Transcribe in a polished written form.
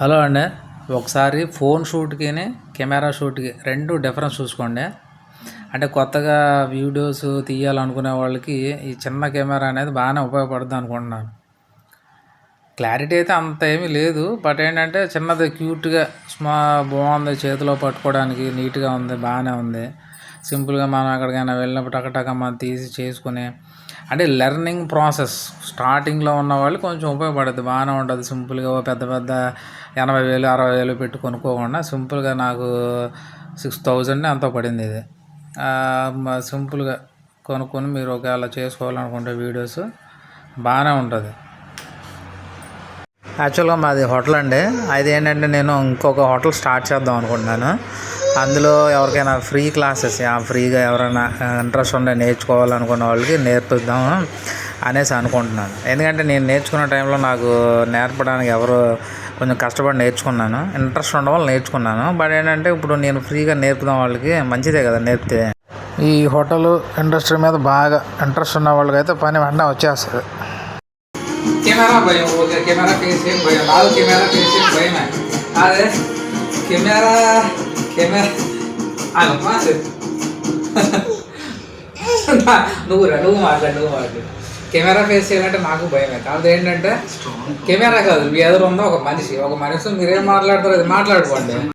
Hello అండి. ఒకసారి phone షూట్కి camera షూట్కి రెండు డిఫరెన్స్ చూసుకోండి. అంటే కొత్తగా వీడియోస్ తీయాలనుకునే వాళ్ళకి ఈ చిన్న కెమెరా అనేది బాగానే ఉపయోగపడుతుంది అనుకుంటున్నాను. క్లారిటీ అయితే అంత ఏమీ లేదు, బట్ ఏంటంటే చిన్నది క్యూట్గా బాగుంది, చేతిలో పట్టుకోవడానికి నీట్గా ఉంది, బాగానే ఉంది. సింపుల్గా మనం ఎక్కడికైనా వెళ్ళినప్పుడు టకటక మనం తీసి చేసుకుని, అంటే లెర్నింగ్ ప్రాసెస్ స్టార్టింగ్లో ఉన్న వాళ్ళు కొంచెం ఉపయోగపడుద్ది, బాగానే ఉంటుంది. సింపుల్గా పెద్ద పెద్ద 80,000 60,000 పెట్టి కొనుక్కోకుండా సింపుల్గా నాకు 6,000 ఎంతో పడింది ఇది. సింపుల్గా కొనుక్కొని మీరు ఒకవేళ చేసుకోవాలనుకుంటే వీడియోస్ బాగానే ఉంటుంది. యాక్చువల్గా మాది హోటల్ అండి. అది ఏంటంటే నేను ఇంకొక హోటల్ స్టార్ట్ చేద్దాం అనుకుంటున్నాను. అందులో ఎవరికైనా ఫ్రీ క్లాసెస్, ఫ్రీగా ఎవరైనా ఇంట్రెస్ట్ ఉండే నేర్చుకోవాలనుకున్న వాళ్ళకి నేర్పిద్దాం అనేసి అనుకుంటున్నాను. ఎందుకంటే నేను నేర్చుకున్న టైంలో నాకు నేర్పడానికి ఎవరు కొంచెం కష్టపడి నేర్చుకున్నాను, ఇంట్రెస్ట్ ఉండడం వల్ల నేర్చుకున్నాను. బట్ ఏంటంటే ఇప్పుడు నేను ఫ్రీగా నేర్పుదాం వాళ్ళకి, మంచిదే కదా నేర్పితే. ఈ హోటల్ ఇండస్ట్రీ మీద బాగా ఇంట్రెస్ట్ ఉన్న వాళ్ళకైతే పని వెంటనే వచ్చేస్తుంది. కెమెరా భయం, ఓకే. కెమెరా ఫేస్ ఏం భయం, నాకు కెమెరా ఫేస్ ఏం భయమే. అదే కెమెరా అమ్మా నువ్వు మాట్లాడు. కెమెరా ఫేస్ చేయాలంటే నాకు భయమే. కాదు ఏంటంటే కెమెరా కాదు, మీ ఎదురు ఉన్న ఒక మనిషి మీరేం మాట్లాడతారో అది మాట్లాడుకోండి.